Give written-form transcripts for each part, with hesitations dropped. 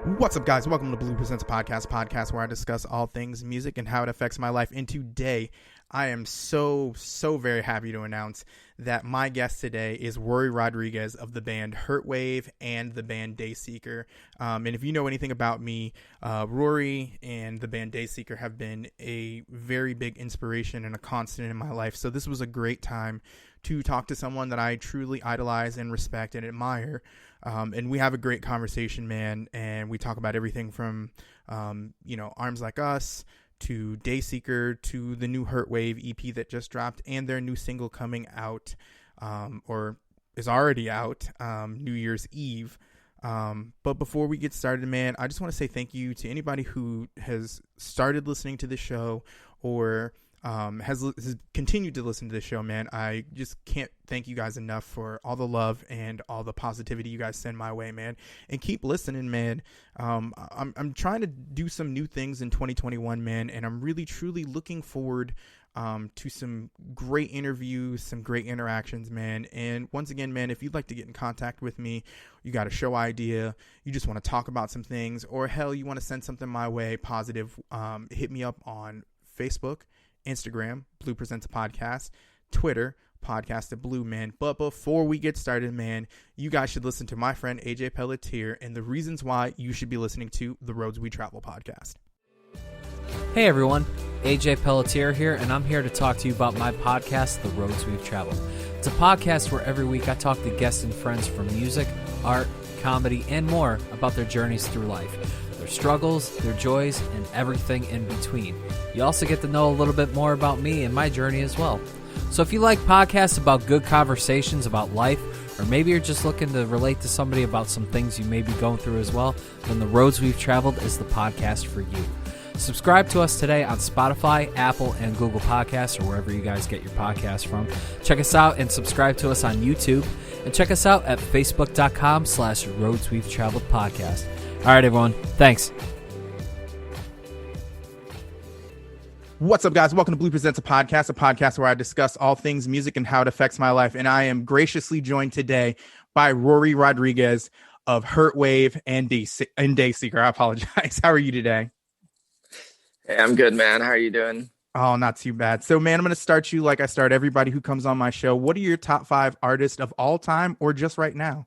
What's up, guys? Welcome to Blue Presents a podcast where I discuss all things music and how it affects my life. And today, I am so very happy to announce that my guest today is Rory Rodriguez of the band Hurtwave and the band Dayseeker. And if you know anything about me, Rory and the band Dayseeker have been a very big inspiration and a constant in my life. So this was a great time to talk to someone that I truly idolize and respect and admire. And we have a great conversation, man. And we talk about everything from, Arms Like Us to Dayseeker to the new Hurtwave EP that just dropped and their new single coming out, or is already out, New Year's Eve. But before we get started, man, I just want to say thank you to anybody who has started listening to the show or has continued to listen to this show, man. I just can't thank you guys enough for all the love and all the positivity you guys send my way, man. And keep listening, man. I'm trying to do some new things in 2021, man, and I'm really truly looking forward to some great interviews, some great interactions, man. And once again, man, if you'd like to get in contact with me, you got a show idea, you just want to talk about some things, or hell, you want to send something my way positive, hit me up on Facebook, Instagram, Blue Presents a Podcast, Twitter, Podcast at Blue, man. But before we get started, man, you guys should listen to my friend AJ Pelletier and the reasons why you should be listening to the Roads We Travel podcast. Hey everyone, AJ Pelletier here, and I'm here to talk to you about my podcast, The Roads We've Traveled. It's a podcast where every week I talk to guests and friends from music, art, comedy, and more about their journeys through life. Their struggles, their joys, and everything in between. You also get to know a little bit more about me and my journey as well. So if you like podcasts about good conversations about life, or maybe you're just looking to relate to somebody about some things you may be going through as well, then The Roads We've Traveled is the podcast for you. Subscribe to us today on Spotify, Apple, and Google Podcasts, or wherever you guys get your podcasts from. Check us out and subscribe to us on YouTube. And check us out at facebook.com/Roads We've Traveled podcast. All right, everyone. Thanks. What's up, guys? Welcome to Blue Presents a podcast where I discuss all things music and how it affects my life. And I am graciously joined today by Rory Rodriguez of Hurtwave and Dayseeker. I apologize. How are you today? Hey, I'm good, man. How are you doing? Oh, not too bad. So, man, I'm going to start you like I start everybody who comes on my show. What are your top 5 artists of all time or just right now?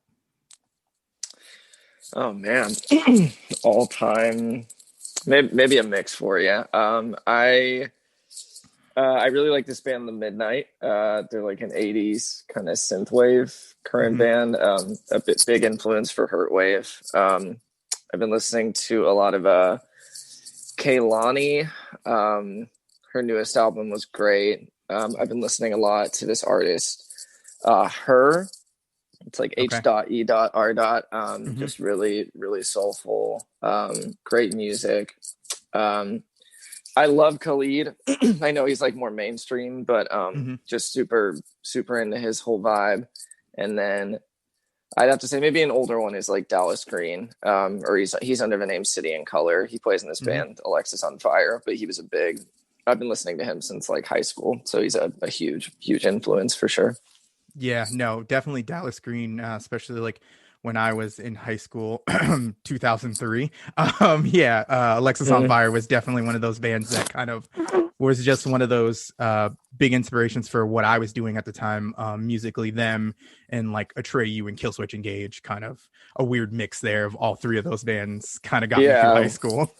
Oh, man. All time. Maybe a mix for you. I really like this band, The Midnight. They're like an 80s kind of synthwave current band. A big influence for Hurtwave. I've been listening to a lot of Kehlani. Her newest album was great. I've been listening a lot to this artist, Her. It's like H.E.R. Just really, really soulful. Great music. I love Khalid. I know he's like more mainstream, but just super, super into his whole vibe. And then I'd have to say maybe an older one is like Dallas Green, or he's under the name City and Color. He plays in this band, Alexis on Fire, but I've been listening to him since like high school. So he's a huge, huge influence for sure. Yeah, no, definitely Dallas Green, especially like when I was in high school, 2003. Alexis on Fire was definitely one of those bands that kind of was just one of those big inspirations for what I was doing at the time, musically. Them and like Atreyu and Killswitch Engage, kind of a weird mix there of all three of those bands kind of got me through high school.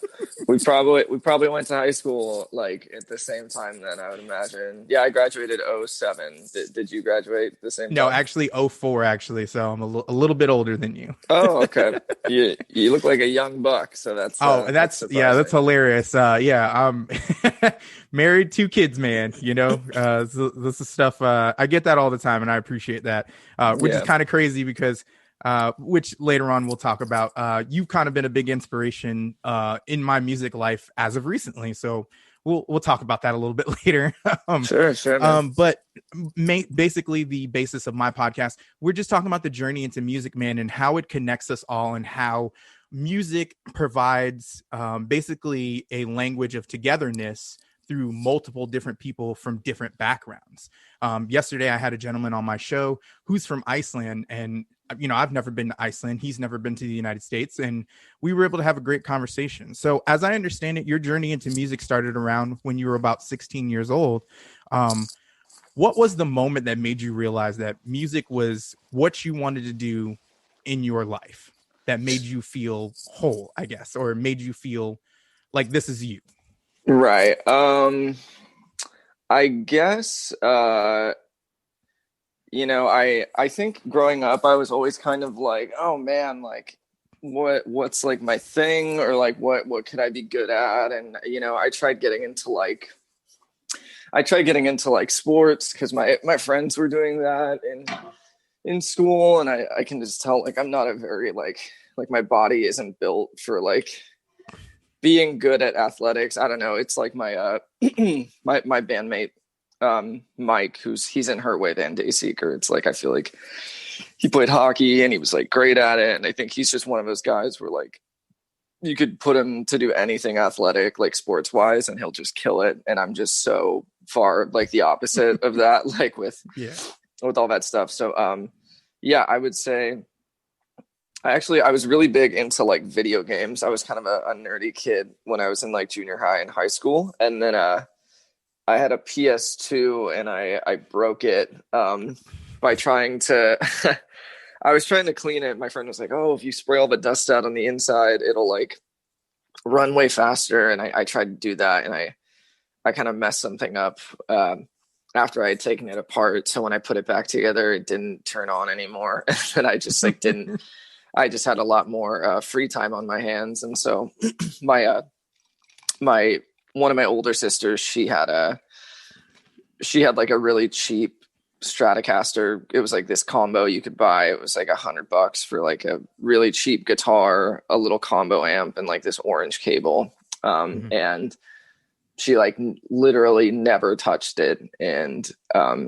we probably went to high school like at the same time then, I would imagine. Yeah, I graduated 2007. Did you graduate the same time? No, actually 2004 actually, so I'm a little bit older than you. Oh, okay. You look like a young buck, so that's that's hilarious. I'm married, 2 kids, man, so this is stuff I get that all the time and I appreciate that, which is kind of crazy because which later on we'll talk about. You've kind of been a big inspiration in my music life as of recently, so we'll talk about that a little bit later. Sure. But basically the basis of my podcast, we're just talking about the journey into music, man, and how it connects us all and how music provides basically a language of togetherness through multiple different people from different backgrounds. Yesterday, I had a gentleman on my show who's from Iceland, and I've never been to Iceland. He's never been to the United States, and we were able to have a great conversation. So as I understand it, your journey into music started around when you were about 16 years old. What was the moment that made you realize that music was what you wanted to do in your life, that made you feel whole, I guess, or made you feel like this is you? Right. I guess, I think growing up, I was always kind of like, oh man, like what's like my thing, or like what could I be good at? And, I tried getting into sports because my friends were doing that in school. And I can just tell, like, I'm not a very like my body isn't built for like being good at athletics. I don't know. It's like my my bandmate, Mike, he's in Hurtwave and Dayseeker. It's like, I feel like he played hockey and he was like great at it. And I think he's just one of those guys where like you could put him to do anything athletic, like sports wise, and he'll just kill it. And I'm just so far like the opposite of that, like with all that stuff. So, I would say I was really big into like video games. I was kind of a nerdy kid when I was in like junior high and high school. And then, I had a PS2 and I broke it, by trying to, I was trying to clean it. My friend was like, oh, if you spray all the dust out on the inside, it'll like run way faster. And I tried to do that. And I kind of messed something up, after I had taken it apart. So when I put it back together, it didn't turn on anymore. And I just like I just had a lot more free time on my hands. And so my one of my older sisters, she had like a really cheap Stratocaster. It was like this combo you could buy. It was like $100 for like a really cheap guitar, a little combo amp, and like this orange cable. And she like literally never touched it. And I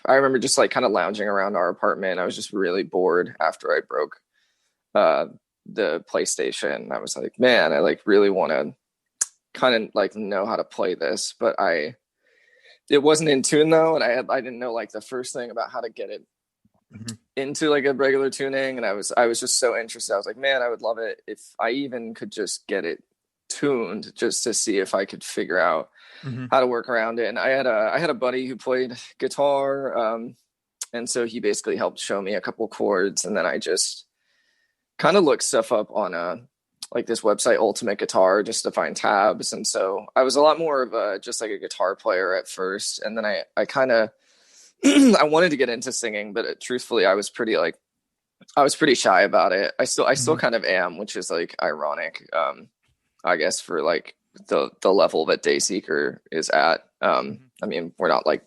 remember just like kind of lounging around our apartment. I was just really bored after I broke the PlayStation. I was like, man, I like really want to kind of like know how to play this, but it wasn't in tune though. And I didn't know like the first thing about how to get it into like a regular tuning. And I was just so interested. I was like, man, I would love it if I even could just get it tuned just to see if I could figure out how to work around it. And I had a buddy who played guitar. And so he basically helped show me a couple chords. And then I just kind of looked stuff up on like this website, Ultimate Guitar, just to find tabs. And so I was a lot more of just like a guitar player at first. And then I kind of, I wanted to get into singing, but truthfully, I was pretty shy about it. I still kind of am, which is like ironic, I guess, for like the level that Dayseeker is at. I mean, we're not like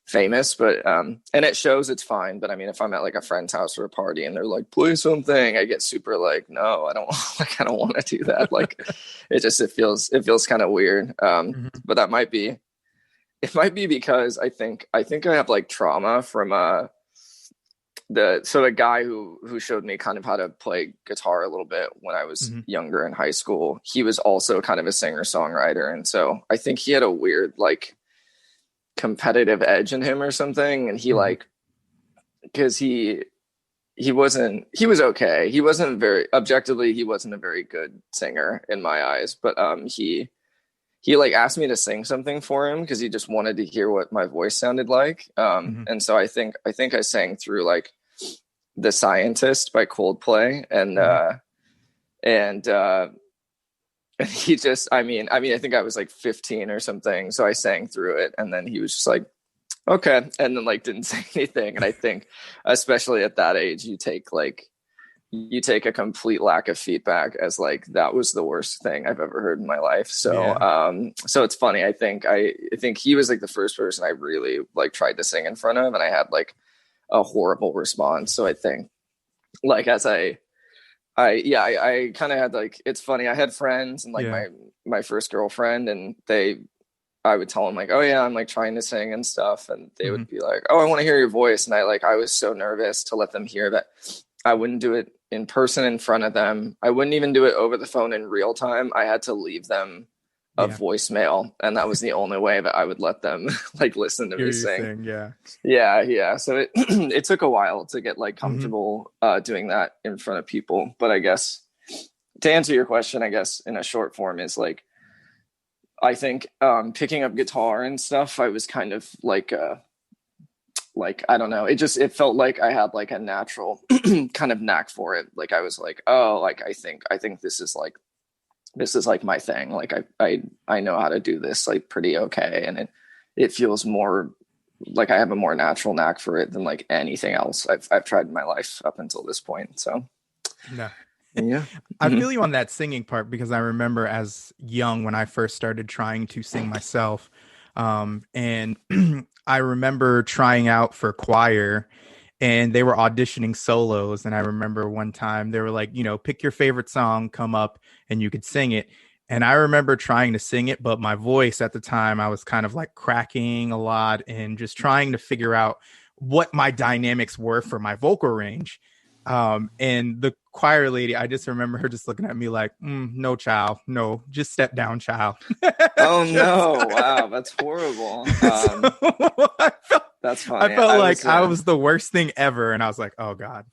famous, but and it shows, it's fine. But I mean, if I'm at like a friend's house or a party and they're like, play something, I get super like, no, I don't want to do that. Like it feels kind of weird. But it might be because I think I have like trauma from the guy who showed me kind of how to play guitar a little bit when I was younger in high school. He was also kind of a singer-songwriter. And so I think he had a weird like competitive edge in him or something. And he like, because he was okay. He wasn't objectively, he wasn't a very good singer in my eyes, but he like asked me to sing something for him because he just wanted to hear what my voice sounded like. And so I think I sang through like The Scientist by Coldplay, and he just, I mean, I think I was like 15 or something. So I sang through it, and then he was just like, okay. And then like, didn't say anything. And I think especially at that age, you take a complete lack of feedback as like, that was the worst thing I've ever heard in my life. So, so it's funny. I think he was like the first person I really like tried to sing in front of, and I had like a horrible response. So I think like as I kind of had like, it's funny. I had friends and like my first girlfriend, and I would tell them like, oh yeah, I'm like trying to sing and stuff. And they would be like, oh, I want to hear your voice. And I was so nervous to let them hear that I wouldn't do it in person in front of them. I wouldn't even do it over the phone in real time. I had to leave them a voicemail, and that was the only way that I would let them like listen to me sing. Yeah. So it it took a while to get like comfortable doing that in front of people. But I guess to answer your question, I guess in a short form is like, I think picking up guitar and stuff, I was kind of like I don't know, it felt like I had like a natural kind of knack for it. Like I was like, oh, like I think this is like my thing. Like I know how to do this like pretty okay, and it feels more like I have a more natural knack for it than like anything else I've tried in my life up until this point. So no. Yeah. I feel you on that singing part, because I remember as young when I first started trying to sing myself, and I remember trying out for choir, and they were auditioning solos. And I remember one time they were like, pick your favorite song, come up and you could sing it. And I remember trying to sing it, but my voice at the time, I was kind of like cracking a lot and just trying to figure out what my dynamics were for my vocal range. And the choir lady, I just remember her just looking at me like, no, child, no, just step down, child. Oh no. Wow. That's horrible. That's funny. I felt like I was the worst thing ever. And I was like, oh God.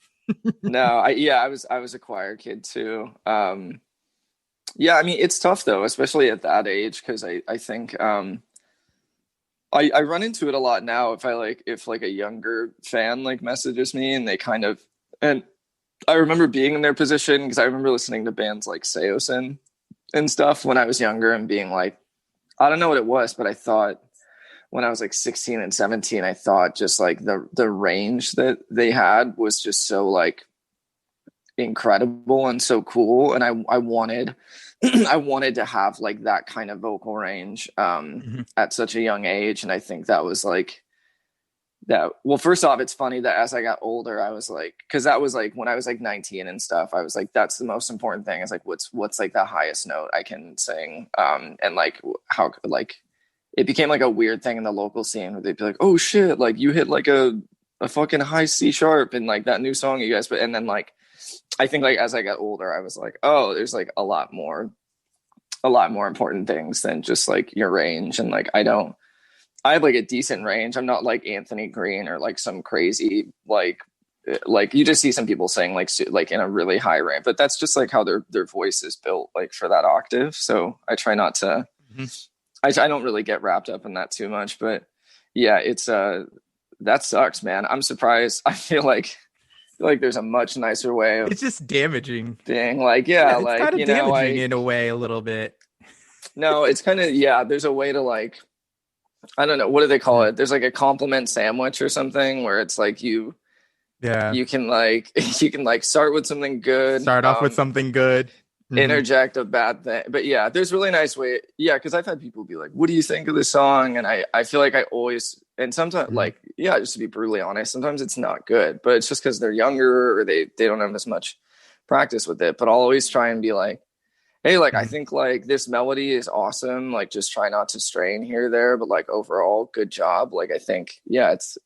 No, I was a choir kid too. Yeah, I mean, it's tough though, especially at that age. Cause I think, I run into it a lot now. If a younger fan like messages me and they kind of, and I remember being in their position, because I remember listening to bands like Seosin and stuff when I was younger and being like, I don't know what it was, but I thought when I was like 16 and 17, I thought just like the range that they had was just so like incredible and so cool. And I wanted I wanted to have like that kind of vocal range at such a young age. And I think that was like that. Well, first off, it's funny that as I got older, I was like, because that was like when I was like 19 and stuff, I was like, that's the most important thing, is like what's like the highest note I can sing. And like how like it became like a weird thing in the local scene where they'd be like, oh shit, like you hit like a fucking high C sharp in like that new song you guys put. And then like I think like as I got older, I was like, oh, there's like a lot more important things than just like your range. And like I have like a decent range. I'm not like Anthony Green or like some crazy like you just see some people sing like in a really high range, but that's just like how their voice is built like for that octave. So I try not to I don't really get wrapped up in that too much, but yeah, it's that sucks, man. I'm surprised. I feel like there's a much nicer way of it's just damaging being like, yeah it's like kind of you know, damaging in a way a little bit. No, it's kind of, yeah, there's a way to like, I don't know, what do they call it? There's like a compliment sandwich or something where it's like you can like start with something good, start off with something good, interject a bad thing. But yeah, there's really nice way. Yeah, because I've had people be like, what do you think of this song? And I feel like I always, and sometimes like, yeah, just to be brutally honest, sometimes it's not good, but it's just because they're younger or they don't have as much practice with it. But I'll always try and be like, hey, like I think like this melody is awesome, like just try not to strain here or there, but like overall good job. Like I think it's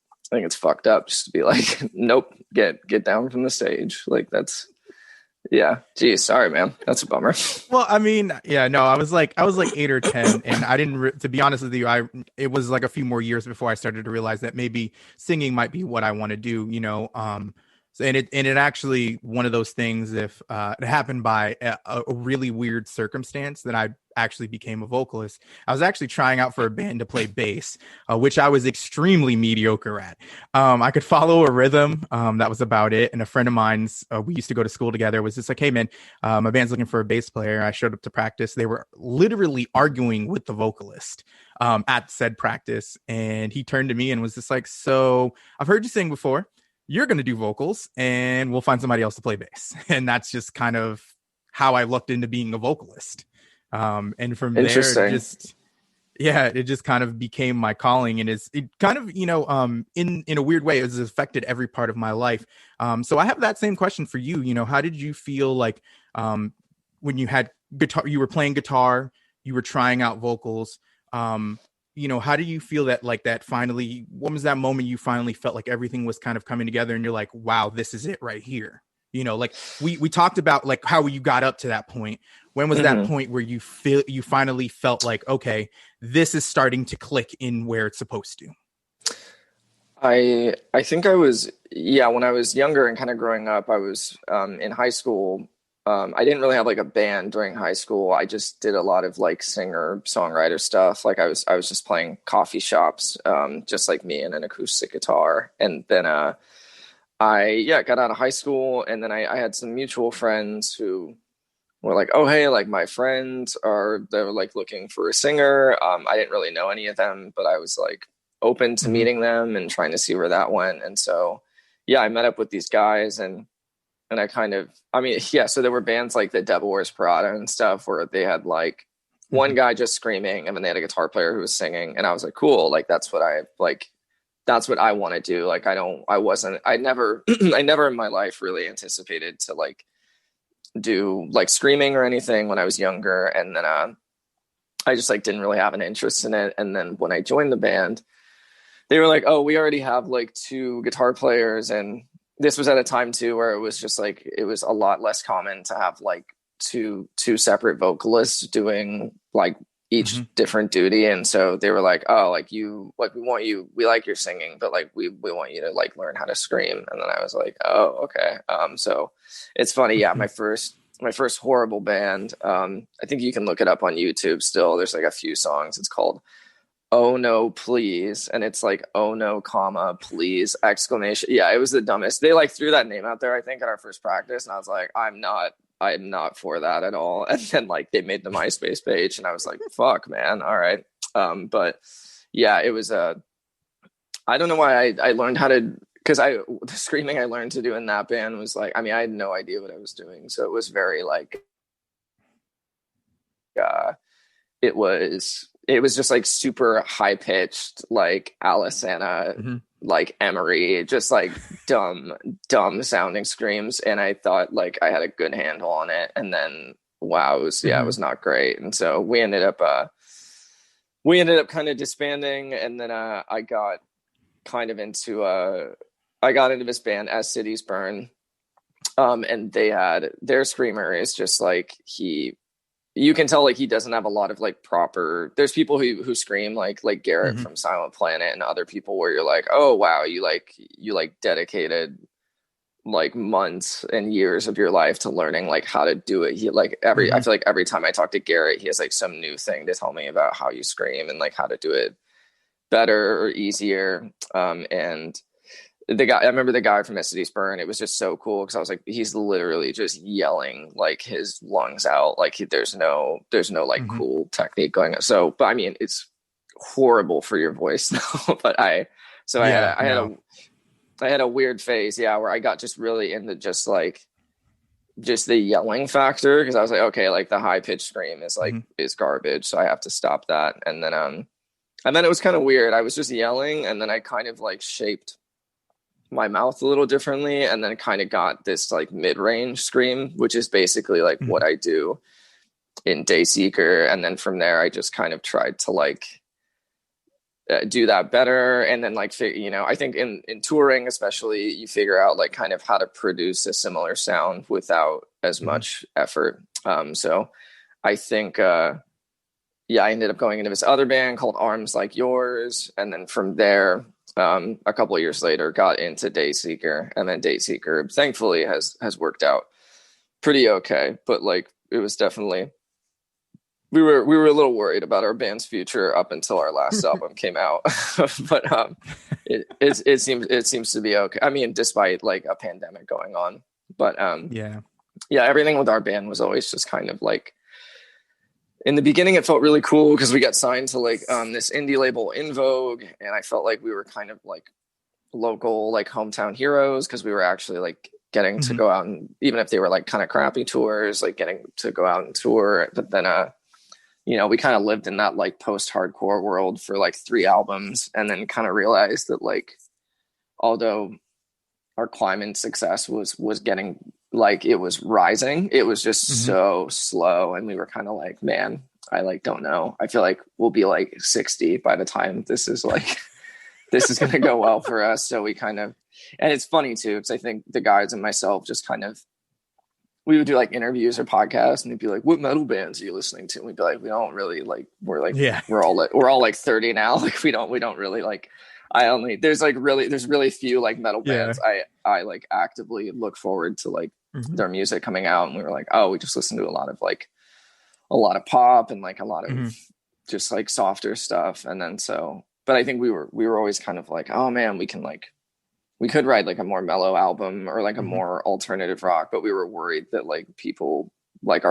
fucked up just to be like, nope, get down from the stage. Like that's, yeah, geez, sorry man, that's a bummer. Well, I mean, yeah, no, I was like 8 or 10, and I didn't to be honest with you, it was like a few more years before I started to realize that maybe singing might be what I want to do, and it actually one of those things, if it happened by a really weird circumstance, that I actually became a vocalist. I was actually trying out for a band to play bass, which I was extremely mediocre at. I could follow a rhythm. That was about it. And a friend of mine's, we used to go to school together, was just like, hey man, my band's looking for a bass player. I showed up to practice. They were literally arguing with the vocalist at said practice. And he turned to me and was just like, so I've heard you sing before. You're going to do vocals and we'll find somebody else to play bass. And that's just kind of how I looked into being a vocalist. And from there, it just kind of became my calling, and it kind of, in a weird way, it has affected every part of my life. So I have that same question for you. How did you feel like, when you had guitar, you were playing guitar, you were trying out vocals, how do you feel that like that finally, when was that moment you finally felt like everything was kind of coming together and you're like, wow, this is it right here? Like we talked about like how you got up to that point. When was that point where you finally felt like, okay, this is starting to click in where it's supposed to? I think I was, when I was younger and kind of growing up, I was in high school. I didn't really have like a band during high school. I just did a lot of like singer songwriter stuff. Like I was just playing coffee shops, just like me, and an acoustic guitar. And then I got out of high school, and then I had some mutual friends who were like, oh hey, like my friends they're like looking for a singer. I didn't really know any of them, but I was like open to meeting them and trying to see where that went. And so I met up with these guys, and I kind of, so there were bands like the Devil Wears Prada and stuff where they had like one guy just screaming, and then they had a guitar player who was singing, and I was like, cool, like that's what I want to do. Like I never in my life really anticipated to like do like screaming or anything when I was younger. And then I just like didn't really have an interest in it. And then when I joined the band, they were like, oh, we already have like 2 guitar players. And this was at a time too where it was just like, it was a lot less common to have like two separate vocalists doing like each different duty. And so they were like, oh, like we like your singing, but like we want you to like learn how to scream. And then I was like, oh, okay. So it's funny. Yeah. My first horrible band. I think you can look it up on YouTube still. There's like a few songs. It's called Oh No Please, and it's like oh no comma please exclamation. Yeah, it was the dumbest. They like threw that name out there, I think, at our first practice, and I was like, I'm not for that at all. And then like they made the MySpace page, and I was like, fuck man, all right. But yeah, it was I don't know why I learned how to, because the screaming I learned to do in that band was like, I had no idea what I was doing, so it was very like it was just like super high pitched, like Alisana, like Emery, just like dumb sounding screams. And I thought like I had a good handle on it. And then, wow, it was not great. And so we ended up kind of disbanding. And then I got into this band As Cities Burn. And they had their screamer is just like you can tell like he doesn't have a lot of like proper, there's people who scream like Garrett from Silent Planet, and other people where you're like, oh wow, you dedicated like months and years of your life to learning like how to do it. He like I feel like every time I talk to Garrett, he has like some new thing to tell me about how you scream and like how to do it better or easier. And I remember the guy from As Cities Burn. It was just so cool because I was like, he's literally just yelling like his lungs out. Like there's no like cool technique going on. So, but I mean, it's horrible for your voice though. But I had a weird phase, where I got just really into just the yelling factor, because I was like, okay, like the high pitched scream is like is garbage, so I have to stop that. And then it was kind of weird. I was just yelling, and then I kind of like shaped my mouth a little differently, and then kind of got this like mid-range scream, which is basically like what I do in Dayseeker. And then from there I just kind of tried to like do that better. And then like I think in touring especially, you figure out like kind of how to produce a similar sound without as much effort. So I think I ended up going into this other band called Arms Like Yours, and then from there a couple of years later got into Dayseeker, and then Dayseeker thankfully has worked out pretty okay. But like it was definitely, we were a little worried about our band's future up until our last album came out. But it seems to be okay. I mean, despite like a pandemic going on. But everything with our band was always just kind of like, in the beginning, it felt really cool because we got signed to like this indie label In Vogue, and I felt like we were kind of like local, like hometown heroes, because we were actually like getting to go out, and even if they were like kind of crappy tours, like getting to go out and tour. But then, we kind of lived in that like post-hardcore world for like 3 albums, and then kind of realized that like, although our climb in success was getting, like it was rising, it was just so slow. And we were kind of like, man, I like don't know, I feel like we'll be like 60 by the time this is like this is gonna go well for us. So we kind of, and it's funny too, because I think the guys and myself just kind of we would do like interviews or podcasts, and they'd be like, "What metal bands are you listening to?" And we'd be like, "We don't really like. We're all like 30 now. Like we don't really like. There's really few like metal bands I like actively look forward to like their music coming out, and we were like, oh, we just listen to a lot of pop and like a lot of just like softer stuff, and then but I think we were always kind of like, oh man, we could write like a more mellow album or like a more alternative rock, but we were worried that like people like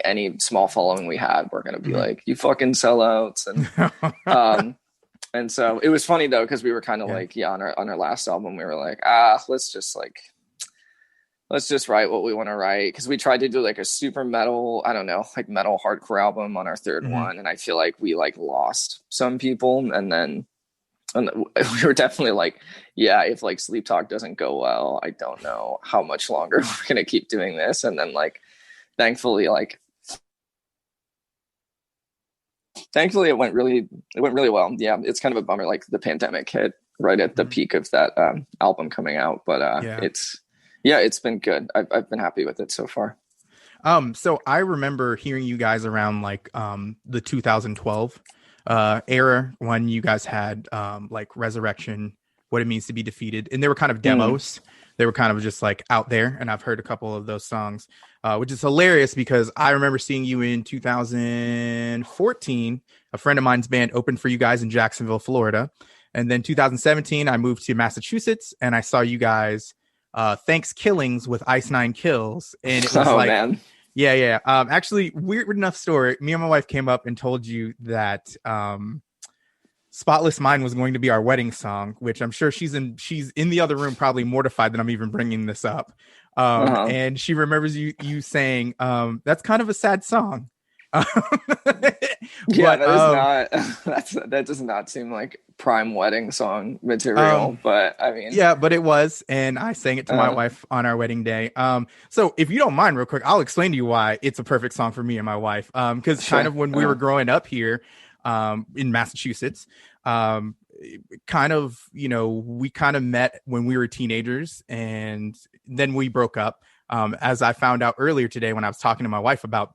any small following we had were going to be like, you fucking sellouts. And so it was funny though, because we were kind of like, on our last album, we were like, let's just write what we want to write. Because we tried to do like a super metal, I don't know, like metal hardcore album on our third one. And I feel like we like lost some people. And we were definitely like, if like Sleep Talk doesn't go well, I don't know how much longer we're going to keep doing this. And then like, thankfully it went really well. Yeah. It's kind of a bummer. Like the pandemic hit right at the peak of that album coming out, but it's been good. I've been happy with it so far. So I remember hearing you guys around like the 2012 era when you guys had like Resurrection, What It Means to Be Defeated, and they were kind of demos. They were kind of just like out there, and I've heard a couple of those songs, which is hilarious because I remember seeing you in 2014. A friend of mine's band opened for you guys in Jacksonville, Florida, and then 2017 I moved to Massachusetts and I saw you guys Thanks Killings with Ice Nine Kills, and it was man. Yeah. Actually, weird enough story. Me and my wife came up and told you that Spotless Mind was going to be our wedding song, which I'm sure she's in the other room, probably mortified that I'm even bringing this up. And she remembers you saying, that's kind of a sad song. That does not seem like prime wedding song material, but I mean, but it was, and I sang it to my wife on our wedding day. So if you don't mind, real quick, I'll explain to you why it's a perfect song for me and my wife. Because kind of when we were growing up here, in Massachusetts, kind of, we kind of met when we were teenagers, and then we broke up. As I found out earlier today when I was talking to my wife about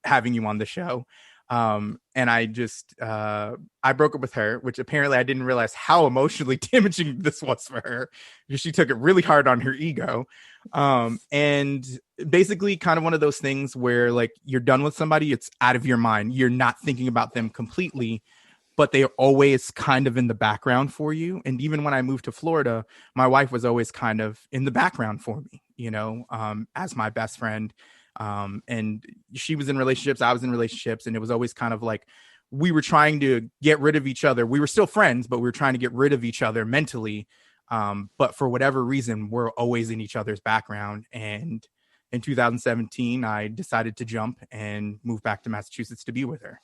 having you on the show. And I just, I broke up with her, which apparently I didn't realize how emotionally damaging this was for her. She took it really hard on her ego. And basically kind of one of those things where like you're done with somebody, it's out of your mind. You're not thinking about them completely, but they're always kind of in the background for you. And even when I moved to Florida, my wife was always kind of in the background for me, as my best friend. And she was in relationships, I was in relationships, and it was always kind of like we were trying to get rid of each other. We were still friends, but we were trying to get rid of each other mentally. But for whatever reason, we're always in each other's background. And in 2017, I decided to jump and move back to Massachusetts to be with her.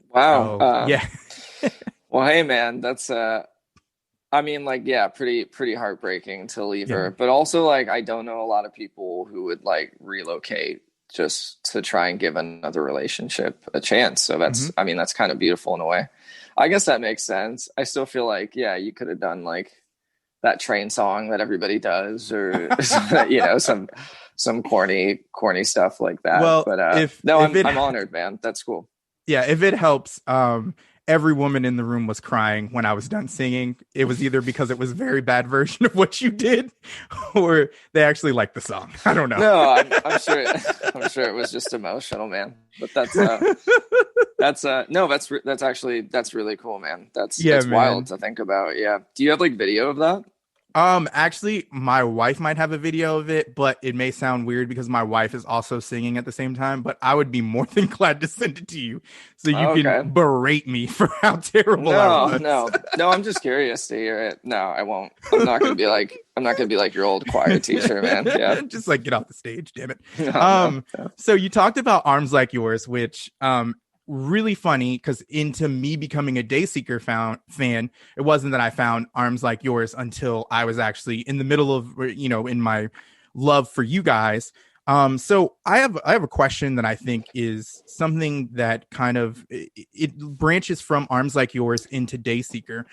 Wow. So, yeah. Well, hey man, that's pretty heartbreaking to leave her, but also like I don't know a lot of people who would like relocate just to try and give another relationship a chance. So that's that's kind of beautiful in a way. I guess that makes sense. I still feel like you could have done like that Train song that everybody does, or some corny stuff like that. Well, but I'm honored, man. That's cool. Yeah, if it helps, every woman in the room was crying when I was done singing. It was either because it was a very bad version of what you did, or they actually liked the song. I don't know. No, I'm sure. I'm sure it was just emotional, man. But that's really cool, man. That's wild to think about. Yeah. Do you have like video of that? Actually, my wife might have a video of it, but it may sound weird because my wife is also singing at the same time, but I would be more than glad to send it to you so you can berate me for how terrible I was. No, I'm just curious to hear it. No, I won't. I'm not going to be like your old choir teacher, man. Yeah. Just like get off the stage, damn it. No. So you talked about Arms Like Yours, which, really funny because into me becoming a Dayseeker fan, it wasn't that I found Arms Like Yours until I was actually in the middle of, in my love for you guys. So I have a question that I think is something that kind of it branches from Arms Like Yours into Dayseeker.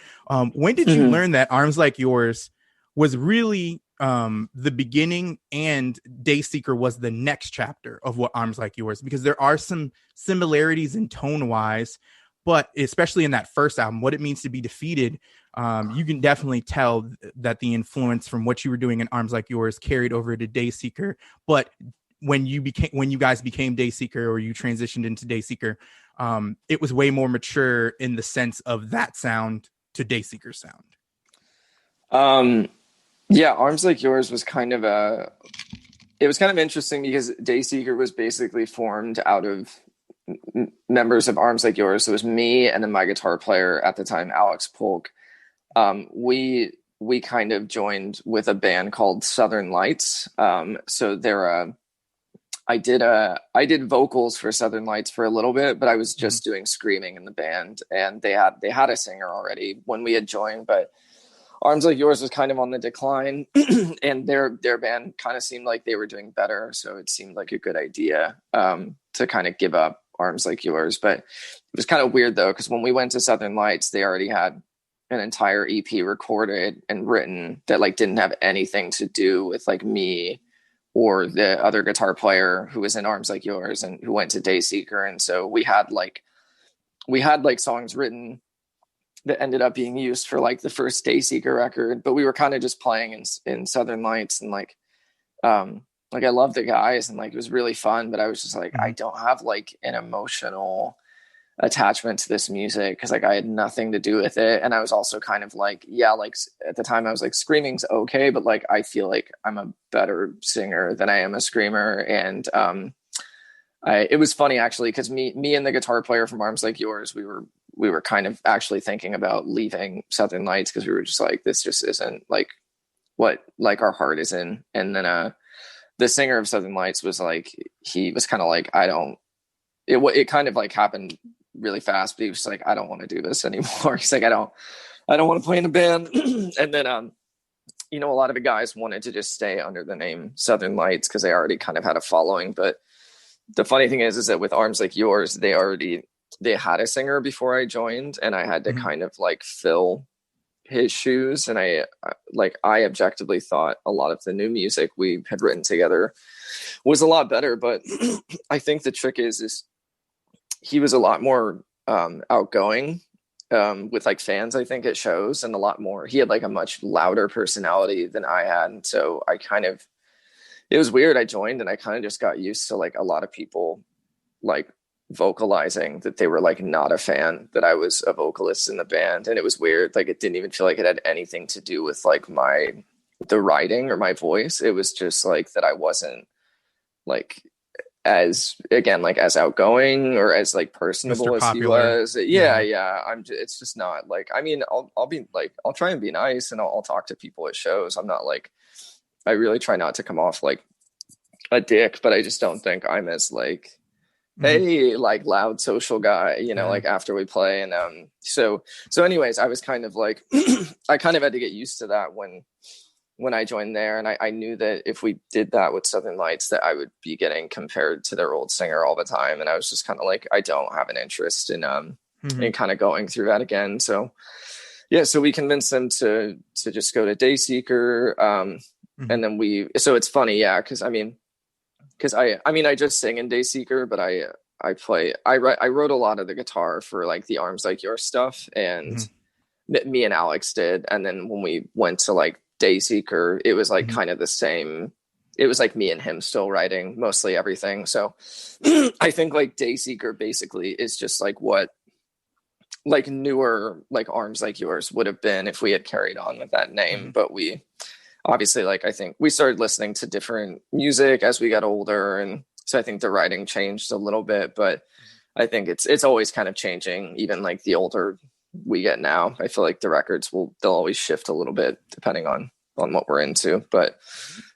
When did you learn that Arms Like Yours was really the beginning and Dayseeker was the next chapter of what Arms Like Yours, because there are some similarities in tone wise, but especially in that first album, What It Means to Be Defeated, you can definitely tell that the influence from what you were doing in Arms Like Yours carried over to Dayseeker. But when you guys became Dayseeker, or you transitioned into Dayseeker, it was way more mature in the sense of that sound to Dayseeker's sound. Yeah, Arms Like Yours was kind of interesting because Dayseeker was basically formed out of members of Arms Like Yours. So it was me and then my guitar player at the time, Alex Polk. We kind of joined with a band called Southern Lights. So I did vocals for Southern Lights for a little bit, but I was just doing screaming in the band, and they had a singer already when we had joined, but Arms Like Yours was kind of on the decline and their band kind of seemed like they were doing better. So it seemed like a good idea to kind of give up Arms Like Yours. But it was kind of weird though, because when we went to Southern Lights, they already had an entire EP recorded and written that like didn't have anything to do with like me or the other guitar player who was in Arms Like Yours and who went to Dayseeker. And so we had like songs written that ended up being used for like the first Dayseeker record, but we were kind of just playing in Southern Lights, and like I love the guys and like it was really fun, but I was just like, I don't have like an emotional attachment to this music because like I had nothing to do with it. And I was also kind of like, yeah, like at the time I was like, screaming's okay, but like I feel like I'm a better singer than I am a screamer. And it was funny actually, because me and the guitar player from Arms Like Yours, we were kind of actually thinking about leaving Southern Lights because we were just like, this just isn't like what like our heart is in. And then the singer of Southern Lights was like, he was kind of like, it kind of like happened really fast, but he was like, I don't want to do this anymore. He's like, I don't want to play in a band. And then a lot of the guys wanted to just stay under the name Southern Lights because they already kind of had a following. But the funny thing is that with Arms Like Yours, they had a singer before I joined, and I had to kind of like fill his shoes. And I objectively thought a lot of the new music we had written together was a lot better. But I think the trick is he was a lot more outgoing with like fans, I think, at shows, and he had like a much louder personality than I had. And so it was weird. I joined and I kind of just got used to like a lot of people like vocalizing that they were like not a fan that I was a vocalist in the band. And it was weird. Like it didn't even feel like it had anything to do with like the writing or my voice. It was just like that I wasn't like as outgoing or as like personable Mr. as Popular. he was. Yeah. It's just not like, I mean, I'll be like, I'll try and be nice and I'll talk to people at shows. I'm not like, I really try not to come off like a dick, but I just don't think I'm as like, hey, like loud social guy, like after we play. And so anyways, I was kind of like I kind of had to get used to that when I joined there. And I knew that if we did that with Southern Lights, that I would be getting compared to their old singer all the time. And I was just kind of like, I don't have an interest in kind of going through that again. So yeah, so we convinced them to just go to Dayseeker. And then so it's funny. Yeah. Cause I just sing in Dayseeker, but I wrote a lot of the guitar for like the Arms Like Yours stuff, and me and Alex did. And then when we went to like Dayseeker, it was like kind of the same. It was like me and him still writing mostly everything. So I think like Dayseeker basically is just like what like newer like Arms Like Yours would have been if we had carried on with that name. But we obviously, like, I think we started listening to different music as we got older. And so I think the writing changed a little bit, but I think it's always kind of changing. Even like the older we get now, I feel like the records they'll always shift a little bit depending on what we're into, but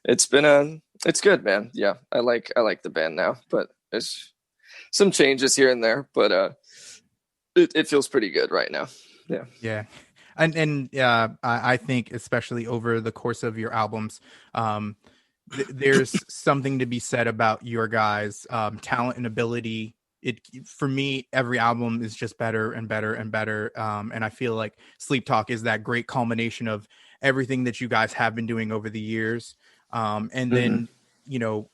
it's good, man. Yeah. I like the band now, but there's some changes here and there, but it feels pretty good right now. Yeah. Yeah. And I think especially over the course of your albums, there's something to be said about your guys' talent and ability. For me, every album is just better and better and better. And I feel like Sleep Talk is that great culmination of everything that you guys have been doing over the years. And then, you know,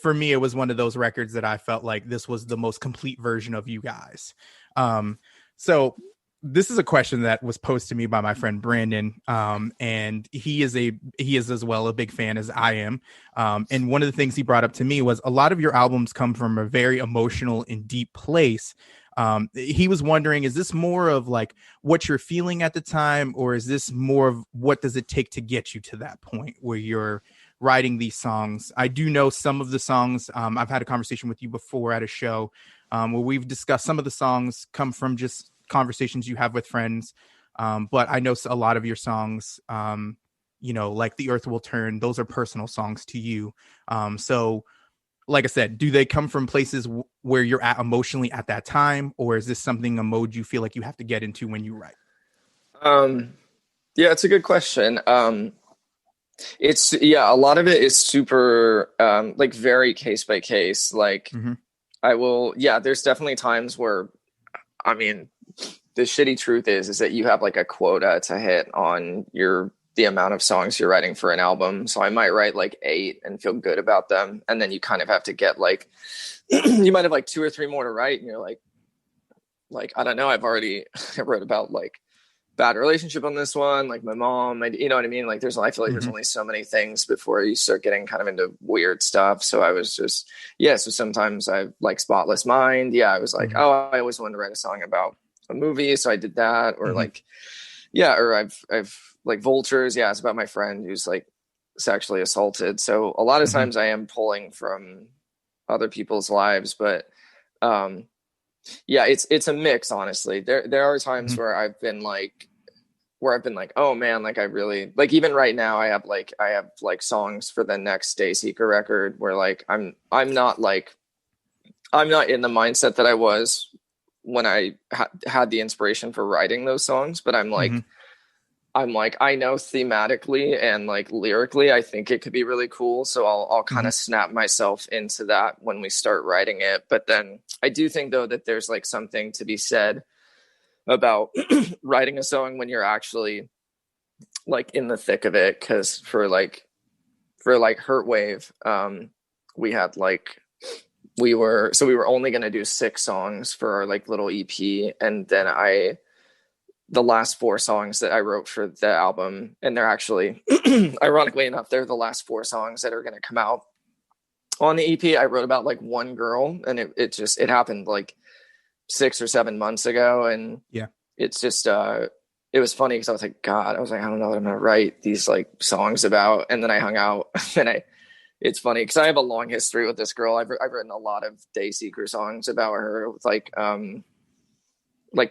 for me, it was one of those records that I felt like this was the most complete version of you guys. So this is a question that was posed to me by my friend Brandon. And he is as well a big fan as I am. And one of the things he brought up to me was a lot of your albums come from a very emotional and deep place. He was wondering, is this more of like what you're feeling at the time, or is this more of what does it take to get you to that point where you're writing these songs? I do know some of the songs. I've had a conversation with you before at a show where we've discussed some of the songs come from just conversations you have with friends. But I know a lot of your songs, you know, like The Earth Will Turn, those are personal songs to you. So like I said, do they come from places where you're at emotionally at that time, or is this something, a mode you feel like you have to get into when you write? Yeah, it's a good question. It's a lot of it is super like very case by case. Like there's definitely times where, I mean, the shitty truth is that you have like a quota to hit on the amount of songs you're writing for an album. So I might write like 8 and feel good about them. And then you kind of have to get like, you might have like 2 or 3 more to write. And you're like, I don't know. I wrote about like bad relationship on this one, like my mom, you know what I mean? Like I feel like there's only so many things before you start getting kind of into weird stuff. So I was just, so sometimes I like Spotless Mind. Yeah. I was like, oh, I always wanted to write a song about a movie. So I did that. Or or I've like Vultures. Yeah. It's about my friend who's like sexually assaulted. So a lot of times I am pulling from other people's lives, but, it's a mix, honestly. There are times where I've been like, oh man, like I really like, even right now I have like songs for the next Dayseeker record where like, I'm not in the mindset that I was when I had the inspiration for writing those songs, but I'm like, I know thematically and like lyrically, I think it could be really cool. So I'll kind of snap myself into that when we start writing it. But then I do think though, that there's like something to be said about writing a song when you're actually like in the thick of it. Cause for Hurtwave, we were only going to do 6 songs for our like little EP. And then the last 4 songs that I wrote for the album, and they're actually, ironically enough, they're the last 4 songs that are going to come out on the EP. I wrote about like one girl, and it happened like 6 or 7 months ago. And it's just, it was funny because I was like, I don't know what I'm going to write these like songs about. And then I hung out and it's funny because I have a long history with this girl. I've written a lot of Dayseeker songs about her, with like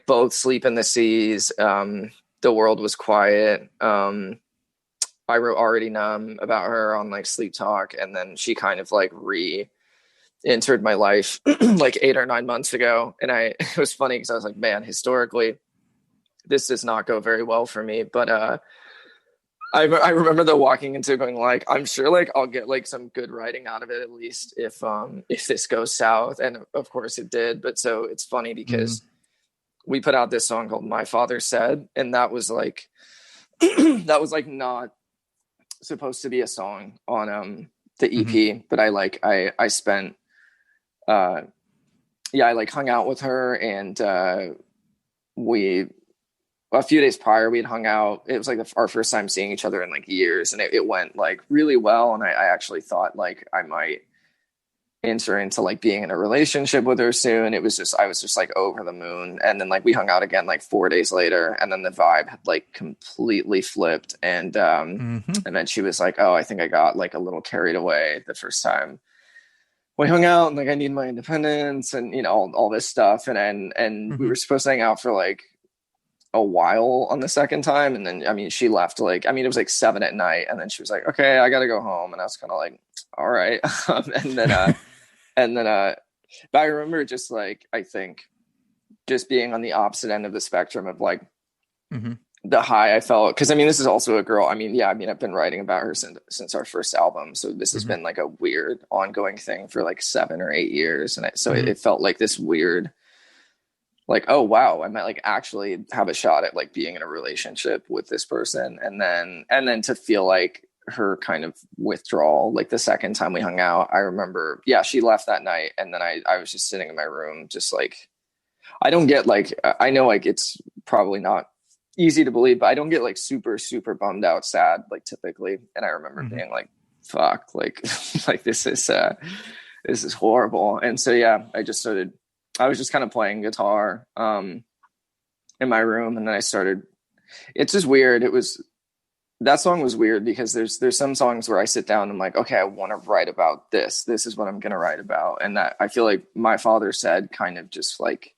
both Sleep in the Seas, The World Was Quiet. I wrote Already Numb about her on like SLEEPTALK, and then she kind of like re-entered my life like 8 or 9 months ago. And it was funny because I was like, man, historically, this does not go very well for me. But I remember though walking into going like, I'm sure like I'll get like some good writing out of it, at least if this goes south. And of course it did. But so it's funny because we put out this song called My Father Said, and that was like not supposed to be a song on the EP, but I spent I like hung out with her, and a few days prior we had hung out. It was like our first time seeing each other in like years, and it went like really well. And I actually thought like I might enter into like being in a relationship with her soon. I was just like over the moon. And then like we hung out again like 4 days later, and then the vibe had like completely flipped. And and then she was like, oh, I think I got like a little carried away the first time we hung out, and like I need my independence, and you know, all this stuff. And we were supposed to hang out for like a while on the second time, and then I mean she left like, I mean it was like 7 p.m, and then she was like, okay, I gotta go home. And I was kind of like, all right. And then but I remember just like, I think just being on the opposite end of the spectrum of like the high I felt, because I mean this is also a girl, I mean I've been writing about her since our first album, so this has been like a weird ongoing thing for like 7 or 8 years. And so it felt like this weird like, oh wow, I might like actually have a shot at like being in a relationship with this person. And then to feel like her kind of withdrawal, like the second time we hung out, I remember, yeah, she left that night. And then I was just sitting in my room, just like, I don't get like, I know like it's probably not easy to believe, but I don't get like super, super bummed out, sad, like typically. And I remember being like, fuck, like, like this is horrible. And so, yeah, I was just kind of playing guitar in my room, and then it's just weird. That song was weird because there's some songs where I sit down and I'm like, okay, I want to write about this. This is what I'm going to write about. And that I feel like My Father Said kind of just like,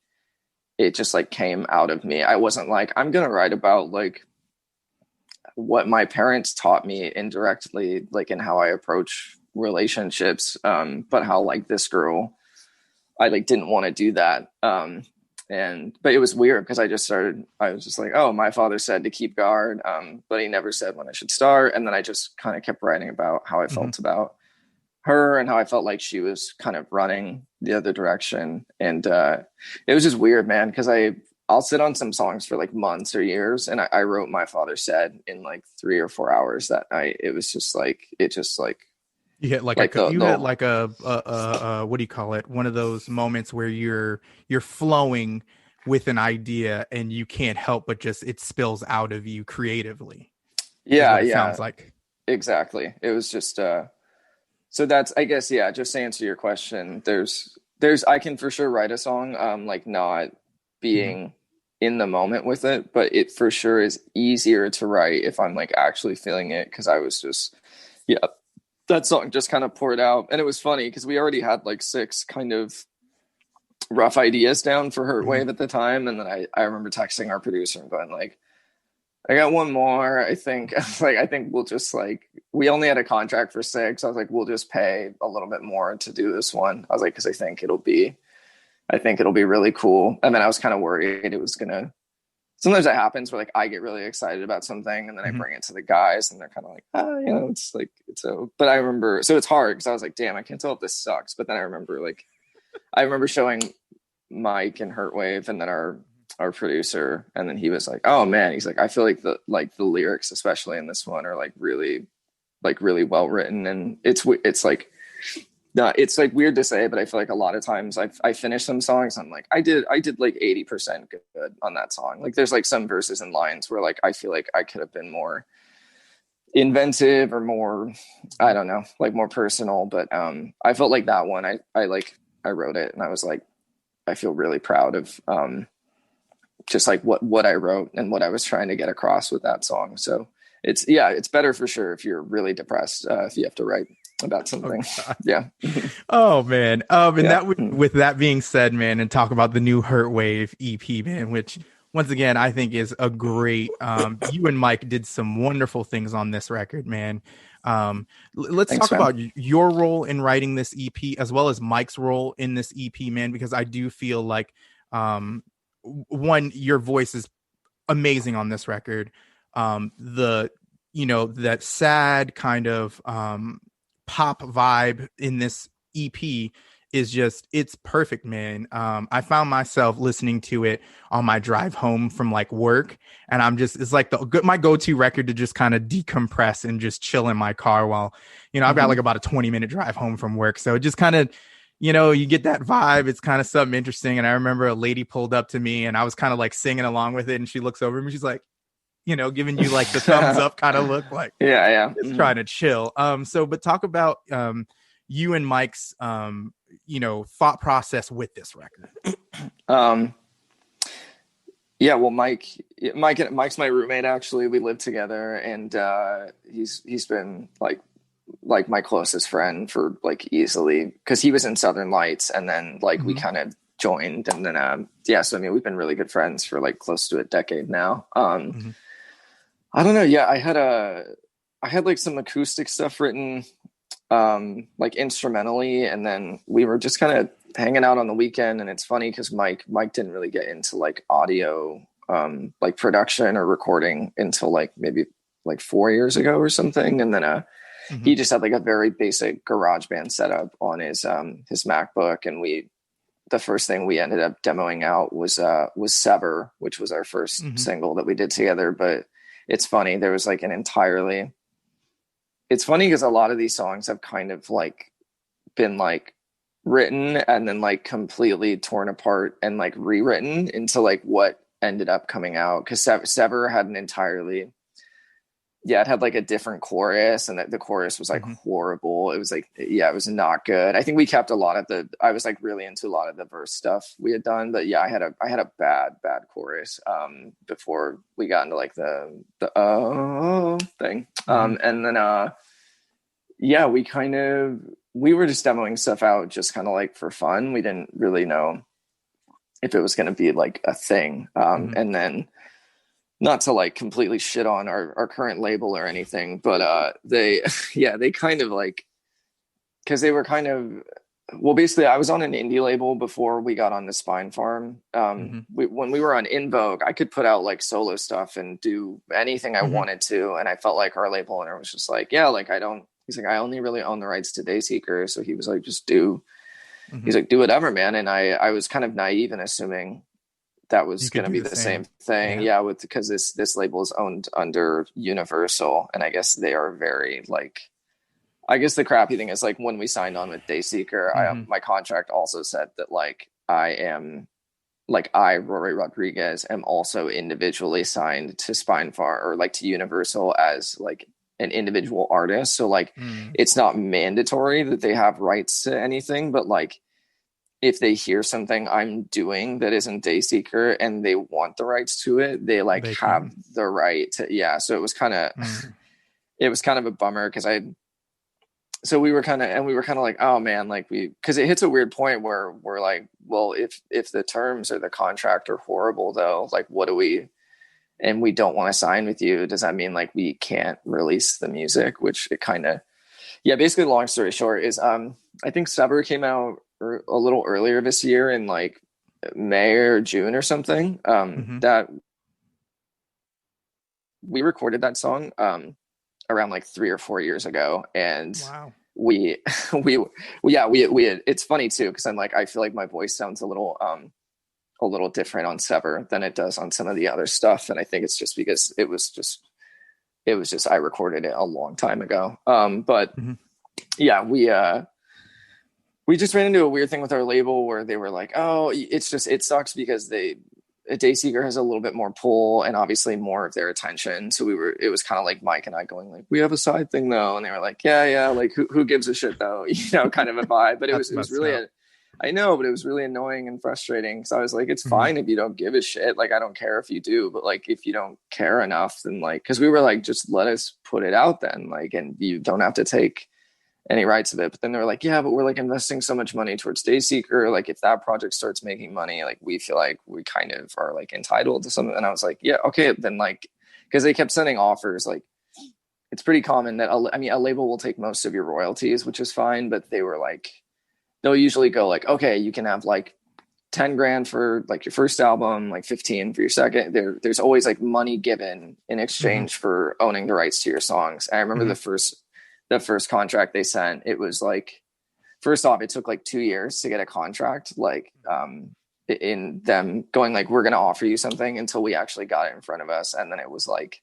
it just like came out of me. I wasn't like, I'm going to write about like what my parents taught me indirectly, like in how I approach relationships. But how like this girl, I like didn't want to do that. But it was weird because I was just like, oh, my father said to keep guard. But he never said when I should start. And then I just kind of kept writing about how I felt about her and how I felt like she was kind of running the other direction. And it was just weird, man, because I'll sit on some songs for like months or years. And I wrote My Father Said in like 3 or 4 hours that night. It was just like, you hit like a what do you call it? One of those moments where you're flowing with an idea and you can't help but just it spills out of you creatively. Yeah, it sounds like. Exactly. It was just so that's, I guess, yeah, just to answer your question, there's I can for sure write a song like not being in the moment with it, but it for sure is easier to write if I'm like actually feeling it, because I was just that song just kind of poured out. And it was funny because we already had like 6 kind of rough ideas down for Hurtwave at the time. And then I remember texting our producer and going like, I got one more, I think. Like, I think we'll just like, we only had a contract for 6. I was like, we'll just pay a little bit more to do this one. I was like, because I think it'll be really cool. And then I was kind of worried it was gonna, sometimes that happens where like I get really excited about something and then I bring it to the guys and they're kind of like, it's like, but I remember, so it's hard because I was like, damn, I can't tell if this sucks. But then I remember showing Mike and Hurtwave and then our producer, and then he was like, oh man, he's like, I feel like the lyrics, especially in this one, are like really well written. And it's like, no, it's like weird to say, but I feel like a lot of times I finish some songs, I'm like, I did like 80% good on that song. Like there's like some verses and lines where like I feel like I could have been more inventive or more, I don't know, like more personal. But I felt like that one, I wrote it and I was like, I feel really proud of just like what I wrote and what I was trying to get across with that song. So it's better for sure if you're really depressed, if you have to write about something. Oh man. With that being said, man, and talk about the new Hurtwave EP, man, which once again I think is a great you and Mike did some wonderful things on this record, man. Let's talk about your role in writing this EP as well as Mike's role in this EP, man, because I do feel like one, your voice is amazing on this record. That sad kind of pop vibe in this EP is just, it's perfect, man. I found myself listening to it on my drive home from like work, and it's like my go-to record to just kind of decompress and just chill in my car while, I've got like about a 20-minute drive home from work. So it just kind of, you get that vibe. It's kind of something interesting. And I remember a lady pulled up to me and I was kind of like singing along with it. And she looks over at me. She's like, giving you like the thumbs up kind of look, like, it's trying to chill. But talk about you and Mike's, thought process with this record. Well, Mike's my roommate. Actually, we live together, and he's been like my closest friend for like easily, because he was in Southern Lights, and then like we kind of joined, and then so I mean we've been really good friends for like close to a decade now. I don't know. Yeah, I had like some acoustic stuff written, like instrumentally, and then we were just kind of hanging out on the weekend. And it's funny because Mike didn't really get into like audio, like production or recording until like maybe like 4 years ago or something. And then he just had like a very basic GarageBand setup on his MacBook, and we the first thing we ended up demoing out was Sever, which was our first single that we did together. But it's funny, there was like it's funny because a lot of these songs have kind of like been like written and then like completely torn apart and like rewritten into like what ended up coming out, because Sever had an entirely it had like a different chorus, and the chorus was like horrible. It was like, it was not good. I think we kept a lot of I was like really into a lot of the verse stuff we had done, but I had a bad chorus before we got into like the thing. And then we were just demoing stuff out just kind of like for fun. We didn't really know if it was going to be like a thing. And then, not to like completely shit on our current label or anything, but they kind of like, because they were kind of, well, basically I was on an indie label before we got on the Spine Farm. When we were on In Vogue, I could put out like solo stuff and do anything I wanted to, and I felt like our label owner was just like, he's like, I only really own the rights to Dayseeker, so he was like, just do, he's like, do whatever, man. And I was kind of naive in assuming that was going to be the same thing. Because this label is owned under Universal, and I guess they are very like, I guess the crappy thing is like when we signed on with Dayseeker, my contract also said that like I, Rory Rodriguez, am also individually signed to Spinefar or like to Universal as like an individual artist. So like it's not mandatory that they have rights to anything, but like if they hear something I'm doing that isn't Dayseeker and they want the rights to it, they have the right to, so it was kind of, it was kind of a bummer because we were kind of like, oh man, like because it hits a weird point where we're like, well, if the terms or the contract are horrible though, like what do we, and we don't want to sign with you, does that mean like we can't release the music? Which it kind of, basically long story short is, I think Sever came out a little earlier this year in like May or June or something. That we recorded that song around like 3 or 4 years ago, and we had, it's funny too because I'm like, I feel like my voice sounds a little different on Sever than it does on some of the other stuff, and I think it's just because it was just I recorded it a long time ago. We just ran into a weird thing with our label where they were like, oh, it sucks because Dayseeker has a little bit more pull and obviously more of their attention. So it was kind of like Mike and I going like, we have a side thing though. And they were like, yeah. Like who gives a shit though? Kind of a vibe, but it was really, I know, but it was really annoying and frustrating. So I was like, it's fine if you don't give a shit. Like, I don't care if you do, but like, if you don't care enough, then like, cause we were like, just let us put it out then, like, and you don't have to take any rights of it. But then they were like, yeah, but we're like investing so much money towards Dayseeker. Like if that project starts making money, like we feel like we kind of are like entitled to something. And I was like, yeah, okay. Then like, cause they kept sending offers. Like it's pretty common that a label will take most of your royalties, which is fine. But they were like, they'll usually go like, okay, you can have like 10 grand for like your first album, like 15 for your second. There's always like money given in exchange for owning the rights to your songs. And I remember the first contract they sent, it was like, first off, it took like 2 years to get a contract, like in them going like, we're going to offer you something, until we actually got it in front of us. And then it was like,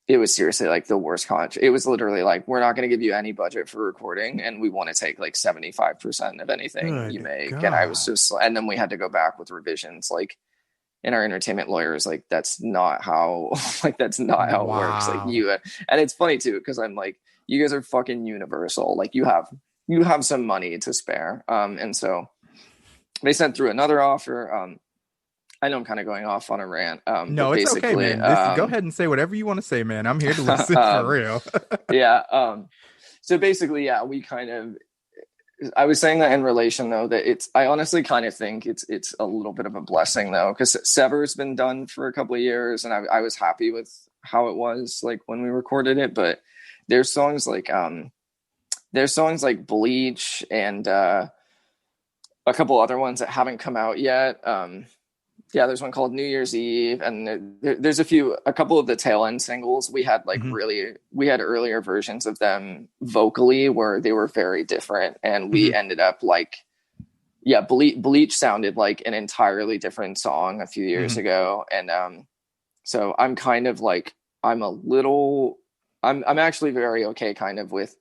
it was seriously like the worst contract. It was literally like, we're not going to give you any budget for recording, and we want to take like 75% of anything you make. God. And I was just, and then we had to go back with revisions. Like, and our entertainment lawyers, like, that's not how it works. Like and it's funny too, because I'm like, you guys are fucking Universal. Like you have some money to spare. And so they sent through another offer. I know I'm kind of going off on a rant. No, it's okay, man. Go ahead and say whatever you want to say, man. I'm here to listen for real. So basically, we kind of, I was saying that in relation though, that I honestly kind of think it's a little bit of a blessing though, because Sever's been done for a couple of years, and I was happy with how it was like when we recorded it. But there's songs like Bleach and a couple other ones that haven't come out yet. There's one called New Year's Eve, and there's a couple of the tail end singles we had like we had earlier versions of them vocally where they were very different, and we ended up like yeah, Bleach sounded like an entirely different song a few years ago. And so I'm kind of like, I'm actually very okay kind of with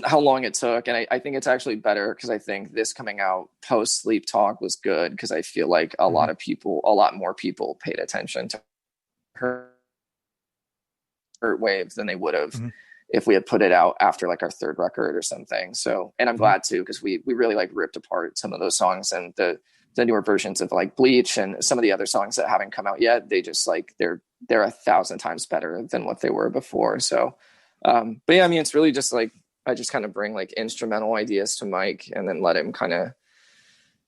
how long it took. And I think it's actually better because I think this coming out post Sleep Talk was good because I feel like a lot more people paid attention to Hurtwave than they would have if we had put it out after like our third record or something. So, and I'm glad too, because we really like ripped apart some of those songs, and the newer versions of like Bleach and some of the other songs that haven't come out yet, they just like, they're 1,000 times better than what they were before. So, but yeah, I mean, it's really just like, I just kind of bring like instrumental ideas to Mike and then let him kind of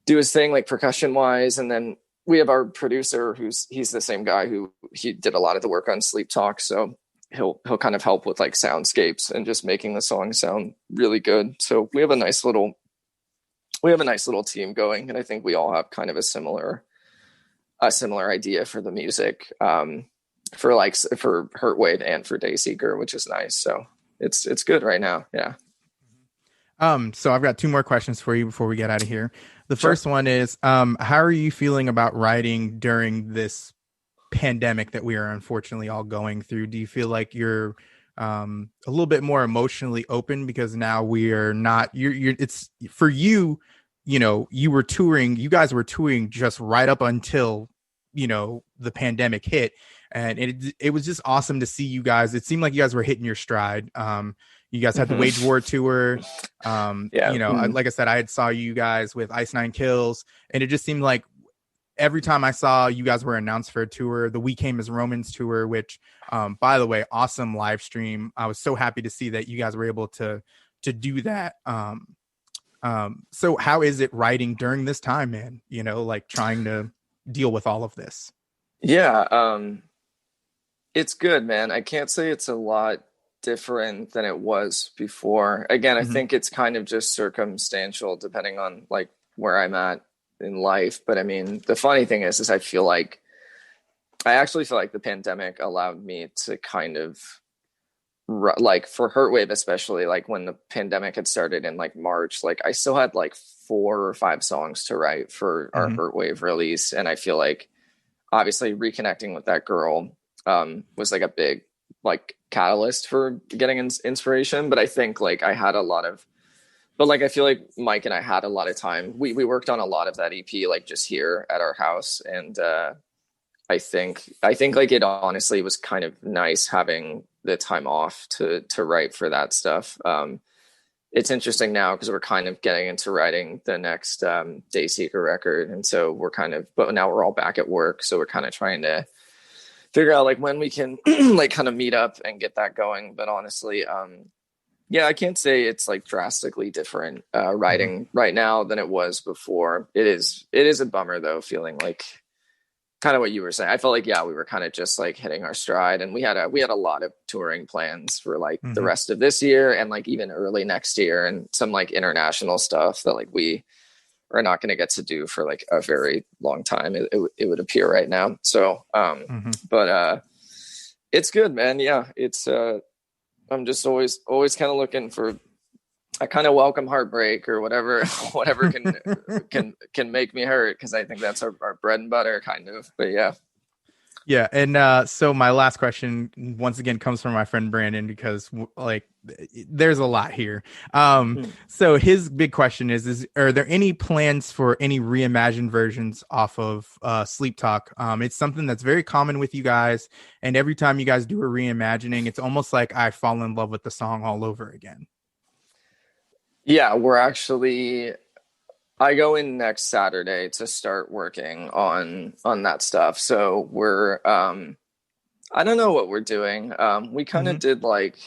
do his thing, like percussion wise. And then we have our producer he's the same guy he did a lot of the work on Sleep Talk. So he'll kind of help with like soundscapes and just making the song sound really good. So we have a nice little team going. And I think we all have kind of a similar idea for the music, for Hurtwave and for Dayseeker, which is nice. So it's good right now. Yeah. So I've got two more questions for you before we get out of here. The first one is, how are you feeling about writing during this pandemic that we are unfortunately all going through? Do you feel like you're a little bit more emotionally open because now we are not, it's for you, you guys were touring just right up until, the pandemic hit. And it was just awesome to see you guys. It seemed like you guys were hitting your stride. You guys had the Wage War tour. Like I said, I saw you guys with Ice Nine Kills, and it just seemed like every time I saw you guys were announced for a tour, the We Came as Romans tour, which, by the way, awesome live stream. I was so happy to see that you guys were able to do that. So how is it writing during this time, man? Like trying to deal with all of this. Yeah. It's good, man. I can't say it's a lot different than it was before. Again, I think it's kind of just circumstantial depending on like where I'm at in life. But I mean, the funny thing is I actually feel like the pandemic allowed me to kind of like for Hurtwave, especially like when the pandemic had started in like March, like I still had like 4 or 5 songs to write for our Hurtwave release. And I feel like obviously reconnecting with that girl was like a big like catalyst for getting inspiration. But I think like I feel like Mike and I had a lot of time. We worked on a lot of that EP like just here at our house, and I think like it honestly was kind of nice having the time off to write for that stuff. It's interesting now because we're kind of getting into writing the next Dayseeker record, and so but now we're all back at work, so we're kind of trying to figure out like when we can like kind of meet up and get that going. But honestly, yeah, I can't say it's like drastically different writing right now than it was before. It is a bummer though, feeling like kind of what you were saying. I felt like, yeah, we were kind of just like hitting our stride, and we had a lot of touring plans for like the rest of this year and like even early next year, and some like international stuff that like we are not going to get to do for like a very long time. It would appear right now. So, but it's good, man. Yeah. It's, I'm just always kind of looking for, I kind of welcome heartbreak or whatever can make me hurt. 'Cause I think that's our bread and butter kind of, but yeah. Yeah. And so my last question once again comes from my friend Brandon, because like there's a lot here. So his big question is are there any plans for any reimagined versions off of Sleep Talk? It's something that's very common with you guys, and every time you guys do a reimagining, it's almost like I fall in love with the song all over again. Yeah, I go in next Saturday to start working on that stuff. So we're, I don't know what we're doing. We kind of did like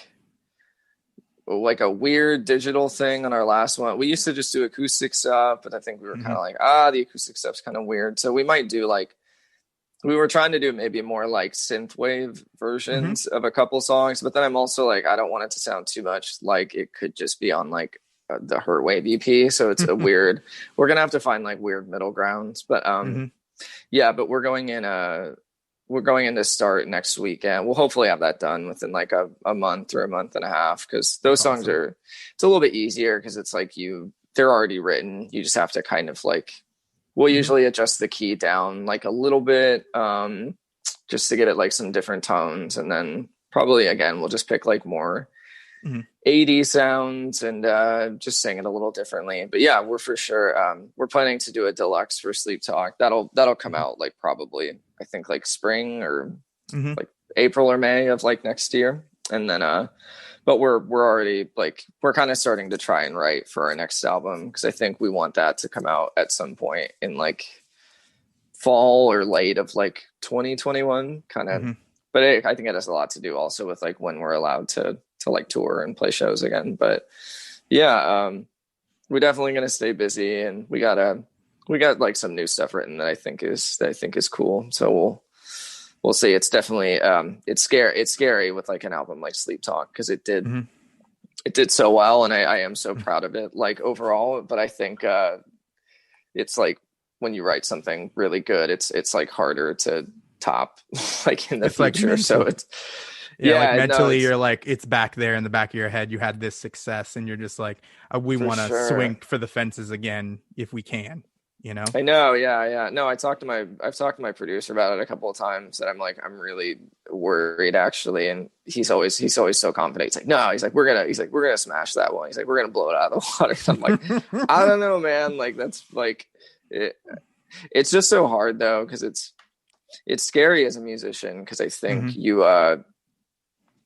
a weird digital thing on our last one. We used to just do acoustic stuff, but I think we were kind of like, the acoustic stuff's kind of weird. So we might do we were trying to do maybe more like synthwave versions of a couple songs, but then I'm also like, I don't want it to sound too much like it could just be on like the Hurtwave EP. So it's a we're gonna have to find like weird middle grounds, but yeah, but we're going in to start next week, and we'll hopefully have that done within like a month or a month and a half, because those songs it's a little bit easier, because it's like you they're already written. You just have to kind of like, we'll usually adjust the key down like a little bit, just to get it like some different tones. And then probably, again, we'll just pick like more 80 sounds and just sing it a little differently. But yeah, we're for sure, we're planning to do a deluxe for Sleep Talk. That'll come out like probably, I think like spring or like April or May of like next year. And then, but we're already like, we're kind of starting to try and write for our next album, because I think we want that to come out at some point in like fall or late of like 2021 kind of. But I think it has a lot to do also with like when we're allowed to like tour and play shows again. But yeah, we're definitely going to stay busy, and we got like some new stuff written that I think is cool. So we'll see. It's definitely, it's scary with like an album like Sleep Talk, because it did so well, and I am so proud of it like overall. But I think it's like when you write something really good, it's like harder to top like in the future. Like so it's like mentally you're like, it's back there in the back of your head. You had this success and you're just like, we want to swing for the fences again if we can, you know? I know. Yeah. No, I've talked to my producer about it a couple of times, that I'm like, I'm really worried actually. And he's always so confident. He's like, no, we're gonna smash that one. He's like, we're going to blow it out of the water. I'm like, I don't know, man. Like, that's like, it's just so hard though. Cause it's scary as a musician. Cause I think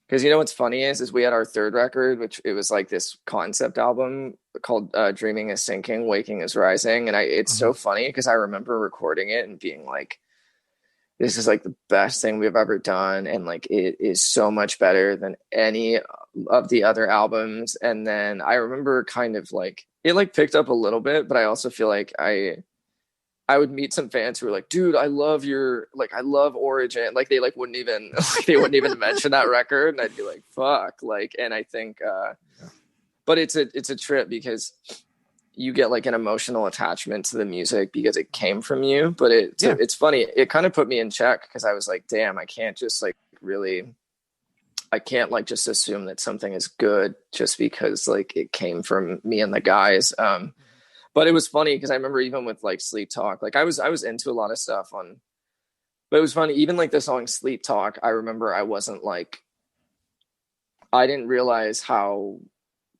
because you know what's funny is we had our third record, which it was like this concept album called Dreaming is Sinking, Waking is Rising. And it's so funny because I remember recording it and being like, this is like the best thing we've ever done. And like, it is so much better than any of the other albums. And then I remember kind of like, it like picked up a little bit, but I also feel like I would meet some fans who were like, dude, I love Origin. Like they wouldn't even mention that record. And I'd be like, fuck. Like, and I think, but it's a trip because you get like an emotional attachment to the music because it came from you. But it's funny. It kind of put me in check, because I was like, damn, I can't just like I can't like just assume that something is good just because like it came from me and the guys. But it was funny because I remember even with like Sleep Talk, like I was into a lot of stuff but it was funny. Even like the song Sleep Talk, I remember I didn't realize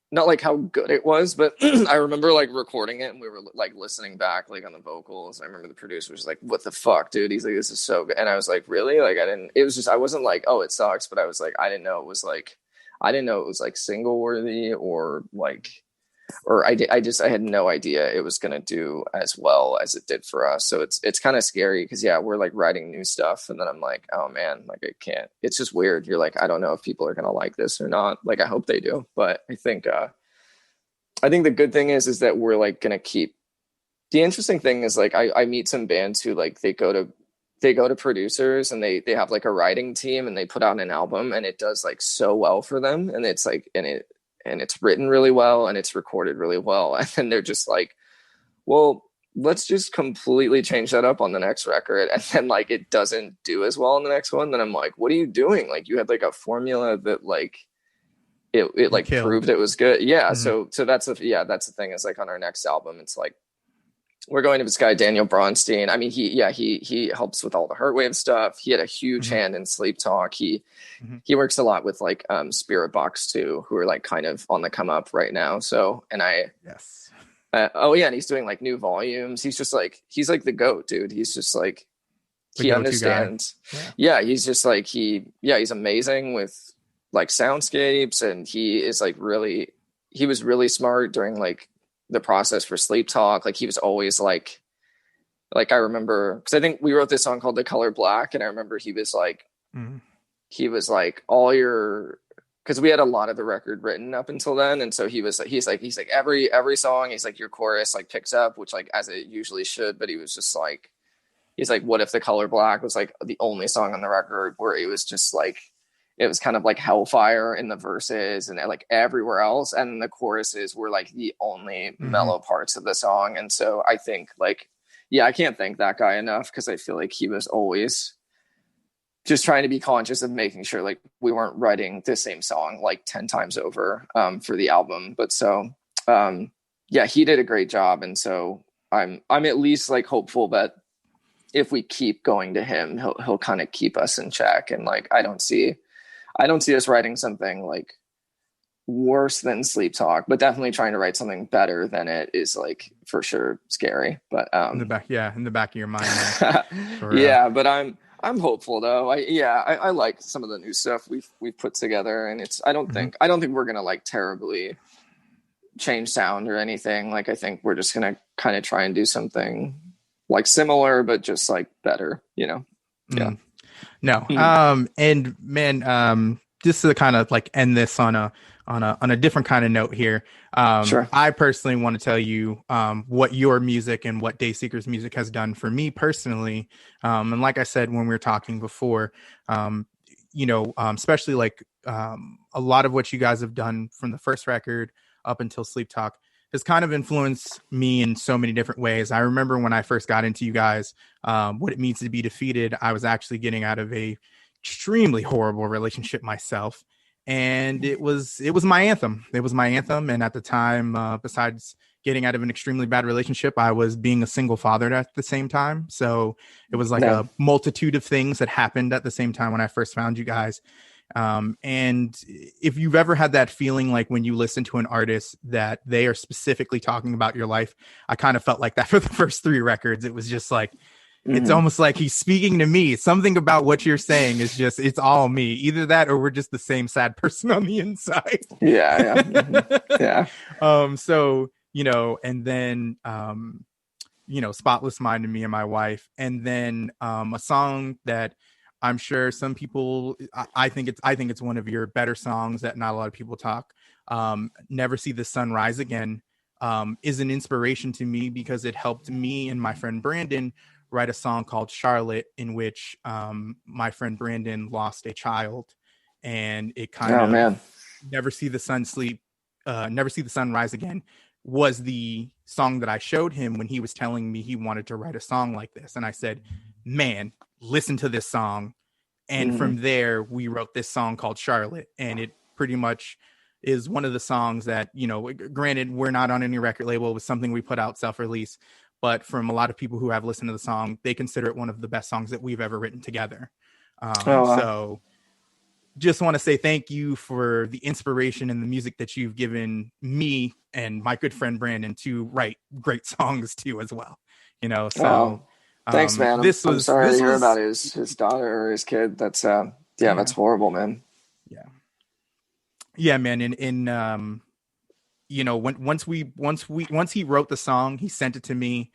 not like how good it was, but I remember like recording it and we were like listening back like on the vocals. I remember the producer was like, what the fuck, dude? He's like, this is so good. And I was like, really? Like I wasn't like, oh, it sucks. But I was like, I didn't know it was like single worthy or like, or I had no idea it was going to do as well as it did for us. So it's kind of scary because we're like writing new stuff. And then I'm like, oh man, like I can't, it's just weird. You're like, I don't know if people are going to like this or not. Like, I hope they do. But I think the good thing is that we're like going to keep, the interesting thing is like, I meet some bands who like, they go to producers and they have like a writing team and they put out an album and it does like so well for them. And it's like, and it's written really well and it's recorded really well. And then they're just like, well, let's just completely change that up on the next record. And then like, it doesn't do as well in the next one. Then I'm like, what are you doing? Like you had like a formula that like, it like proved it was good. Yeah. So that's the thing is like on our next album, it's like, we're going to this guy, Daniel Bronstein. I mean, he helps with all the Hurtwave stuff. He had a huge hand in Sleep Talk. He works a lot with like Spirit Box too, who are like kind of on the come up right now. So, and and he's doing like new volumes. He's like the GOAT, dude. He's just like, he understands. Yeah. He's just like, he's amazing with like soundscapes. And he is like he was really smart during like the process for Sleep Talk. Like he was always like I remember, because I think we wrote this song called The Color Black, and I remember he was like all your, because we had a lot of the record written up until then, and so he's like every song, he's like your chorus like picks up, which like as it usually should, but he was just like, he's like, what if The Color Black was like the only song on the record where it was just like, it was kind of like hellfire in the verses and like everywhere else. And the choruses were like the only mellow parts of the song. And so I think like, I can't thank that guy enough, because I feel like he was always just trying to be conscious of making sure like we weren't writing the same song like 10 times over for the album. But so yeah, he did a great job. And so I'm at least like hopeful that if we keep going to him, he'll kind of keep us in check. And like, I don't see us writing something like worse than Sleep Talk, but definitely trying to write something better than it is, like, for sure scary. But in the back of your mind. Yeah, but I'm hopeful though. I like some of the new stuff we've put together, and I don't think we're gonna like terribly change sound or anything. Like, I think we're just gonna kind of try and do something like similar, but just like better, Yeah. No. And man, just to kind of like end this on a different kind of note here. Sure. I personally want to tell you what your music and what Dayseeker's music has done for me personally. And like I said when we were talking before, especially like a lot of what you guys have done from the first record up until Sleep Talk has kind of influenced me in so many different ways. I remember when I first got into you guys, What It Means to Be Defeated, I was actually getting out of a extremely horrible relationship myself. And it was my anthem. It was my anthem. And at the time, besides getting out of an extremely bad relationship, I was being a single father at the same time. So it was like a multitude of things that happened at the same time when I first found you guys. And if you've ever had that feeling, like when you listen to an artist that they are specifically talking about your life, I kind of felt like that for the first 3 records. It was just like, it's almost like he's speaking to me. Something about what you're saying is just, it's all me. Either that or we're just the same sad person on the inside. Yeah. So, and then, Spotless Mind to Me and My Wife. And then a song that I'm sure some people, I think it's one of your better songs that not a lot of people talk. Never See the Sun Rise Again is an inspiration to me because it helped me and my friend Brandon write a song called Charlotte, in which my friend Brandon lost a child, and it kind of Never See the Sun Rise Again was the song that I showed him when he was telling me he wanted to write a song like this. And I said, man, listen to this song. And from there, we wrote this song called Charlotte. And it pretty much is one of the songs that, granted, we're not on any record label. It was something we put out self-release. But from a lot of people who have listened to the song, they consider it one of the best songs that we've ever written together. So just want to say thank you for the inspiration and the music that you've given me and my good friend Brandon to write great songs too as well. Thanks, man. I'm sorry to hear about his daughter or his kid. That's that's horrible, man. Yeah, man. And once he wrote the song, he sent it to me.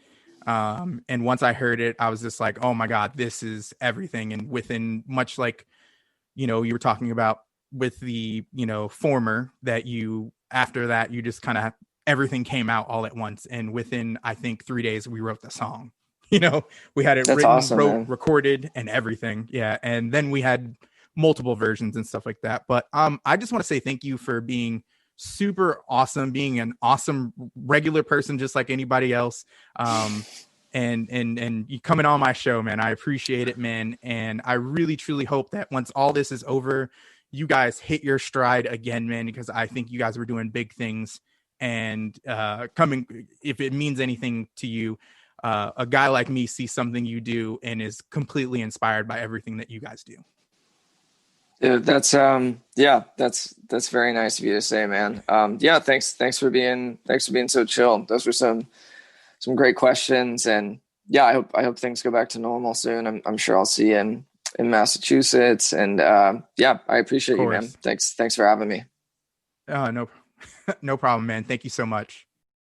And once I heard it, I was just like, oh my God, this is everything. And within much like, you were talking about with the, former that after that, you just kind of, everything came out all at once. And within, I think 3 days, we wrote the song. We had it written, awesome, recorded and everything. Yeah. And then we had multiple versions and stuff like that. But I just want to say thank you for being super awesome, being an awesome regular person, just like anybody else. And you coming on my show, man. I appreciate it, man. And I really, truly hope that once all this is over, you guys hit your stride again, man, because I think you guys were doing big things. And if it means anything to you, a guy like me sees something you do and is completely inspired by everything that you guys do. Yeah, that's very nice of you to say, man. Thanks for being so chill. Those were some great questions, and I hope things go back to normal soon. I'm sure I'll see you in Massachusetts, and I appreciate you, man. Thanks for having me. No problem, man. Thank you so much.